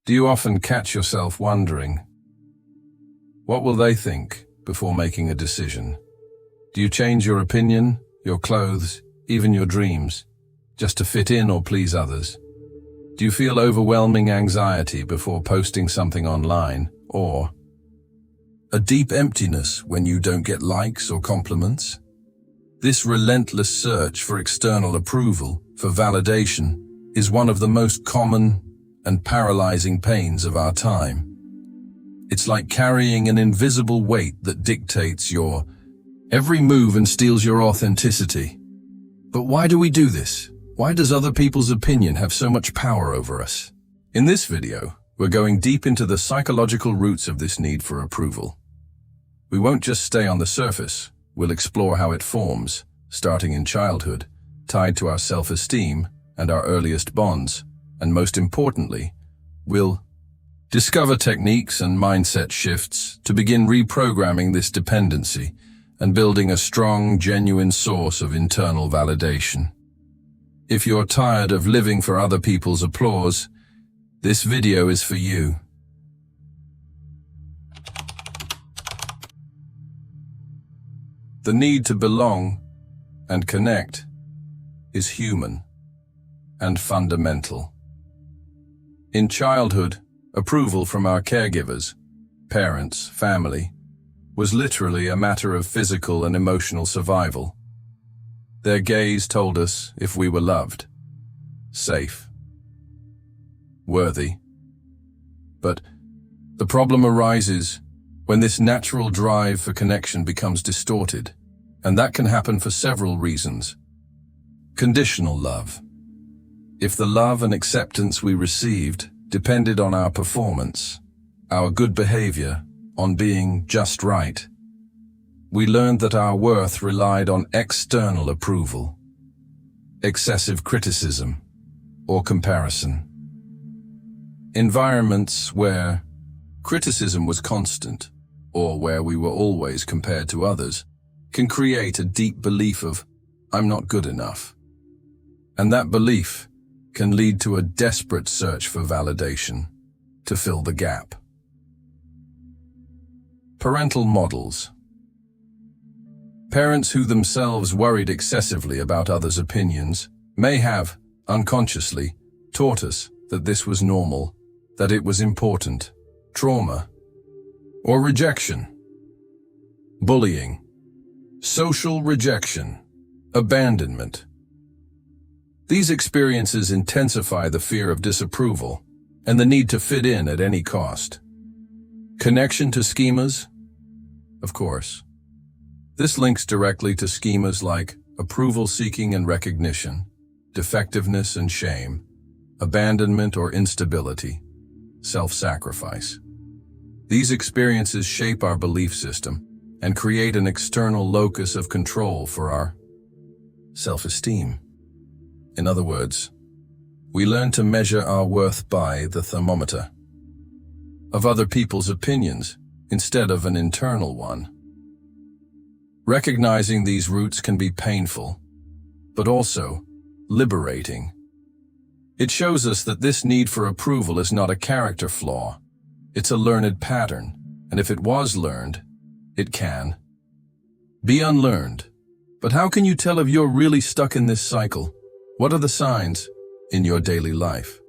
Do you often catch yourself wondering, what will they think before making a decision? Do you change your opinion, your clothes, even your dreams, just to fit in or please others? Do you feel overwhelming anxiety before posting something online, or a deep emptiness when you don't get likes or compliments? This relentless search for external approval, for validation, is one of the most common and paralyzing pains of our time. It's like carrying an invisible weight that dictates your every move and steals your authenticity. But why do we do this? Why does other people's opinion have so much power over us? In this video, we're going deep into the psychological roots of this need for approval. We won't just stay on the surface. We'll explore how it forms, starting in childhood, tied to our self-esteem and our earliest bonds, and most importantly, we'll discover techniques and mindset shifts to begin reprogramming this dependency and building a strong, genuine source of internal validation. If you're tired of living for other people's applause, this video is for you. The need to belong and connect is human and fundamental. In childhood, approval from our caregivers, parents, family, was literally a matter of physical and emotional survival. Their gaze told us if we were loved, safe, worthy. But the problem arises when this natural drive for connection becomes distorted, and that can happen for several reasons. Conditional love. If the love and acceptance we received depended on our performance, our good behavior, on being just right, we learned that our worth relied on external approval, excessive criticism, or comparison. Environments where criticism was constant, or where we were always compared to others, can create a deep belief of, I'm not good enough. And that belief can lead to a desperate search for validation, to fill the gap. Parental models. Parents who themselves worried excessively about others' opinions may have, unconsciously, taught us that this was normal, that it was important. Trauma or rejection, bullying, social rejection, abandonment. These experiences intensify the fear of disapproval and the need to fit in at any cost. Connection to schemas? Of course. This links directly to schemas like approval seeking and recognition, defectiveness and shame, abandonment or instability, self-sacrifice. These experiences shape our belief system and create an external locus of control for our self-esteem. In other words, we learn to measure our worth by the thermometer of other people's opinions instead of an internal one. Recognizing these roots can be painful, but also liberating. It shows us that this need for approval is not a character flaw. It's a learned pattern, and if it was learned, it can be unlearned. But how can you tell if you're really stuck in this cycle? What are the signs in your daily life?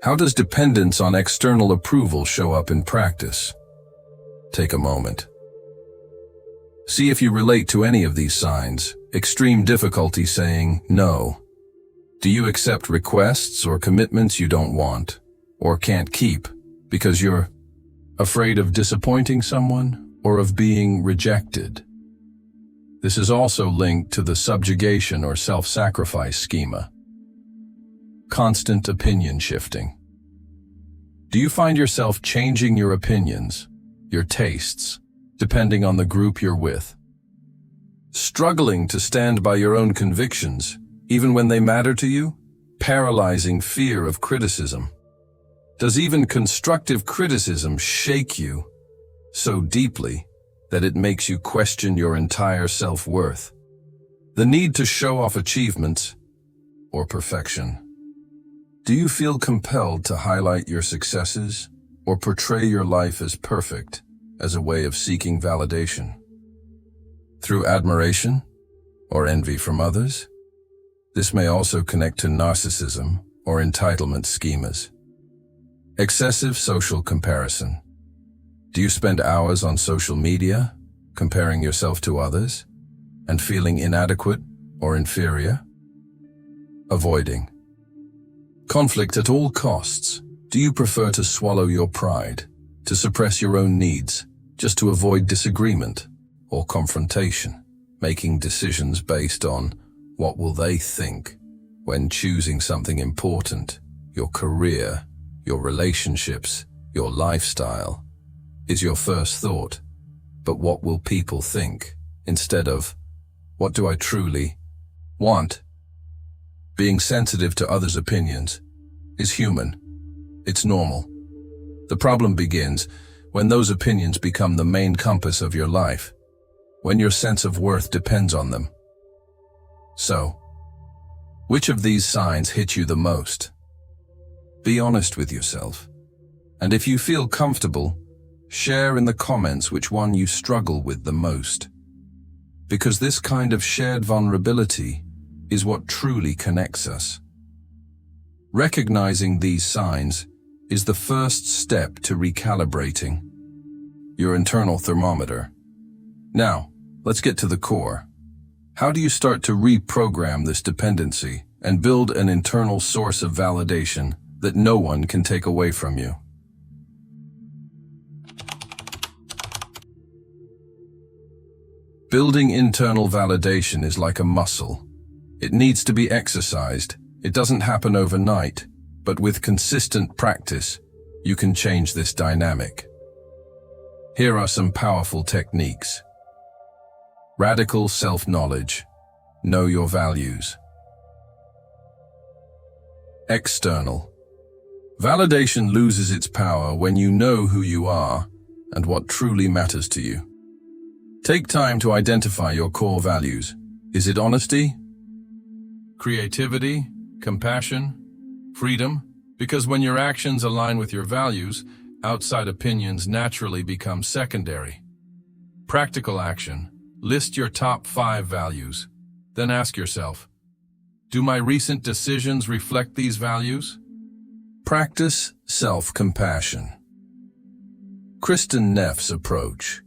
How does dependence on external approval show up in practice? Take a moment. See if you relate to any of these signs. Extreme difficulty saying no. Do you accept requests or commitments you don't want or can't keep because you're afraid of disappointing someone or of being rejected? This is also linked to the subjugation or self-sacrifice schema. Constant opinion shifting. Do you find yourself changing your opinions, your tastes, depending on the group you're with? Struggling to stand by your own convictions, even when they matter to you? Paralyzing fear of criticism. Does even constructive criticism shake you so deeply that it makes you question your entire self-worth? The need to show off achievements or perfection? Do you feel compelled to highlight your successes or portray your life as perfect as a way of seeking validation? Through admiration or envy from others? This may also connect to narcissism or entitlement schemas. Excessive social comparison. Do you spend hours on social media, comparing yourself to others, and feeling inadequate or inferior? Avoiding. Conflict at all costs. Do you prefer to swallow your pride, to suppress your own needs, just to avoid disagreement or confrontation, making decisions based on what will they think when choosing something important, your career, your relationships, your lifestyle, is your first thought, but what will people think, instead of, what do I truly want? Being sensitive to others' opinions is human. It's normal. The problem begins when those opinions become the main compass of your life, when your sense of worth depends on them. So, which of these signs hit you the most? Be honest with yourself. And if you feel comfortable, share in the comments which one you struggle with the most. Because this kind of shared vulnerability is what truly connects us. Recognizing these signs is the first step to recalibrating your internal thermometer. Now, let's get to the core. How do you start to reprogram this dependency and build an internal source of validation that no one can take away from you? Building internal validation is like a muscle. It needs to be exercised. It doesn't happen overnight, but with consistent practice, you can change this dynamic. Here are some powerful techniques. Radical self-knowledge. Know your values. External. Validation loses its power when you know who you are and what truly matters to you. Take time to identify your core values. Is it honesty? Creativity? Compassion? Freedom? Because when your actions align with your values, outside opinions naturally become secondary. Practical action. List your top 5 values. Then ask yourself, do my recent decisions reflect these values? Practice self-compassion. Kristen Neff's approach.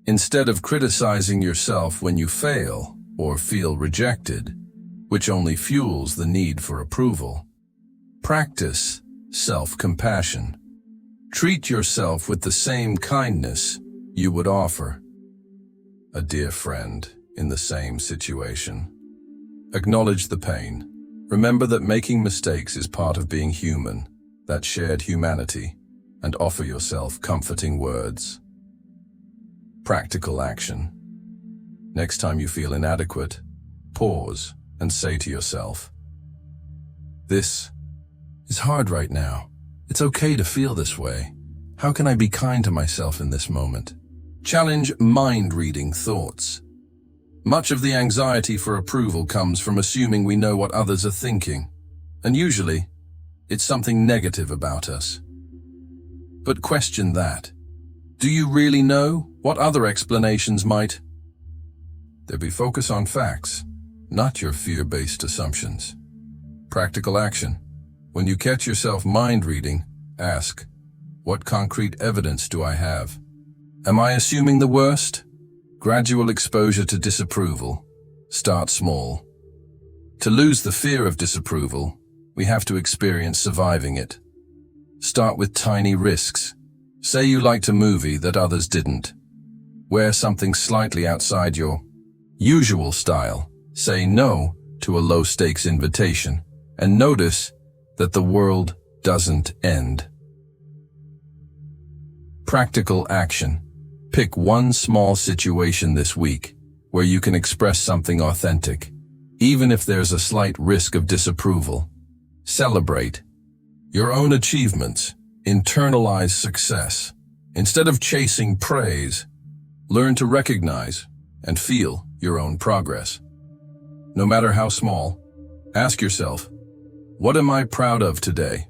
Instead of criticizing yourself when you fail or feel rejected, which only fuels the need for approval, practice self-compassion. Treat yourself with the same kindness you would offer a dear friend in the same situation. Acknowledge the pain. Remember that making mistakes is part of being human, that shared humanity, and offer yourself comforting words. Practical action. Next time you feel inadequate, pause and say to yourself, "This is hard right now. It's okay to feel this way. How can I be kind to myself in this moment?" Challenge mind-reading thoughts. Much of the anxiety for approval comes from assuming we know what others are thinking, and usually, it's something negative about us. But question that. Do you really know what other explanations might? There be focus on facts, not your fear-based assumptions. Practical action. When you catch yourself mind-reading, ask, what concrete evidence do I have? Am I assuming the worst? Gradual exposure to disapproval. Start small. To lose the fear of disapproval, we have to experience surviving it. Start with tiny risks. Say you liked a movie that others didn't. Wear something slightly outside your usual style. Say no to a low-stakes invitation, and notice that the world doesn't end. Practical action. Pick one small situation this week where you can express something authentic, even if there's a slight risk of disapproval. Celebrate your own achievements. Internalize success. Instead of chasing praise, learn to recognize and feel your own progress. No matter how small, Ask yourself, what am I proud of today?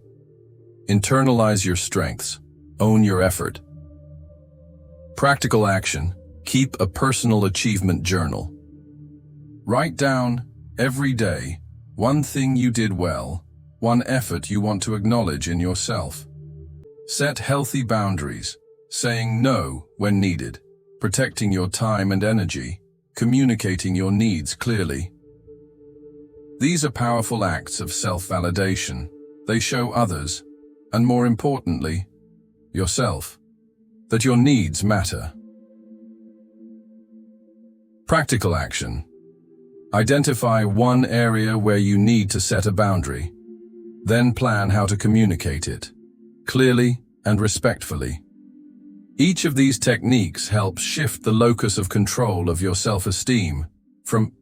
Internalize your strengths. Own your effort. Practical action. Keep a personal achievement journal. Write down, every day, one thing you did well, one effort you want to acknowledge in yourself. Set healthy boundaries, saying no when needed, protecting your time and energy, communicating your needs clearly. These are powerful acts of self-validation. They show others, and more importantly, yourself, that your needs matter. Practical action. Identify one area where you need to set a boundary. Then plan how to communicate it, clearly and respectfully. Each of these techniques helps shift the locus of control of your self-esteem from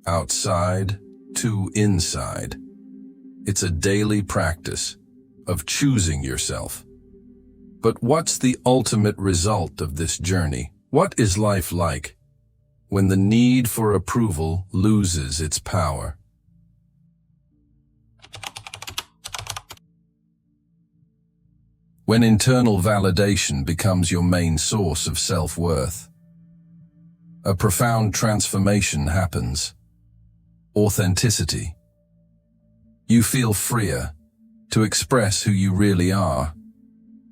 outside to inside. It's a daily practice of choosing yourself. But what's the ultimate result of this journey? What is life like when the need for approval loses its power? When internal validation becomes your main source of self-worth, a profound transformation happens. Authenticity. You feel freer to express who you really are,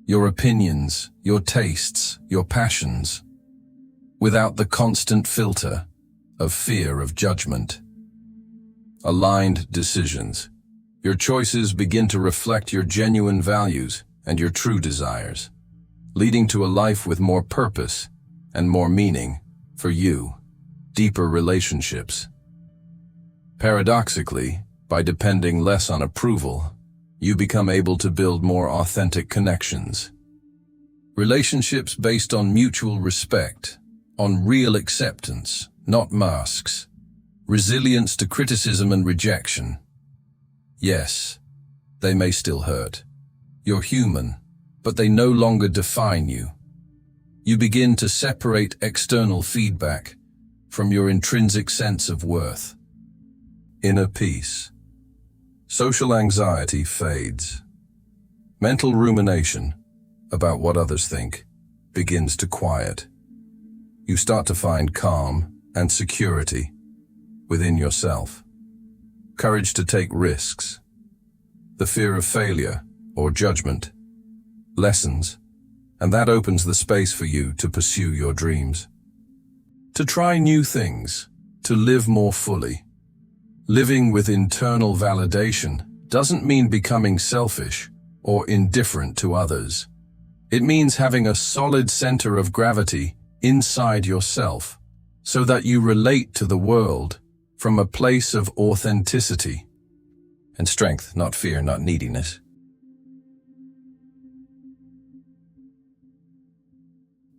your opinions, your tastes, your passions, without the constant filter of fear of judgment. Aligned decisions. Your choices begin to reflect your genuine values and your true desires, leading to a life with more purpose and more meaning for you. Deeper relationships. Paradoxically, by depending less on approval, you become able to build more authentic connections. Relationships based on mutual respect, on real acceptance, not masks. Resilience to criticism and rejection. Yes, they may still hurt. You're human, but they no longer define you. You begin to separate external feedback from your intrinsic sense of worth. Inner peace. Social anxiety fades. Mental rumination about what others think begins to quiet. You start to find calm and security within yourself. Courage to take risks. The fear of failure or judgment lessens, and that opens the space for you to pursue your dreams. To try new things, to live more fully. Living with internal validation doesn't mean becoming selfish or indifferent to others. It means having a solid center of gravity inside yourself so that you relate to the world from a place of authenticity and strength, not fear, not neediness.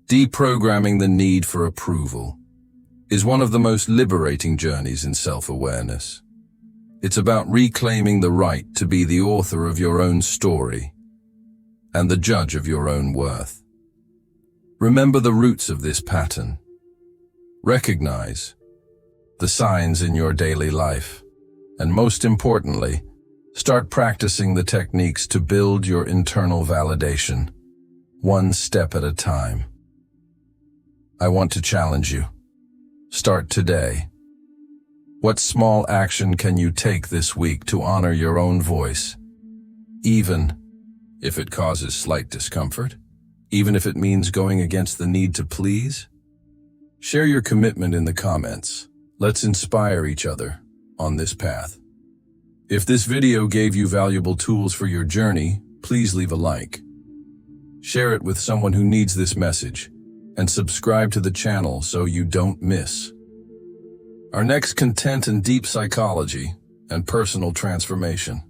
Deprogramming the need for approval is one of the most liberating journeys in self-awareness. It's about reclaiming the right to be the author of your own story and the judge of your own worth. Remember the roots of this pattern. Recognize the signs in your daily life, and most importantly, start practicing the techniques to build your internal validation, one step at a time. I want to challenge you. Start today. What small action can you take this week to honor your own voice? Even if it causes slight discomfort? Even if it means going against the need to please? Share your commitment in the comments. Let's inspire each other on this path. If this video gave you valuable tools for your journey, please leave a like. Share it with someone who needs this message, and subscribe to the channel so you don't miss our next content in deep psychology and personal transformation.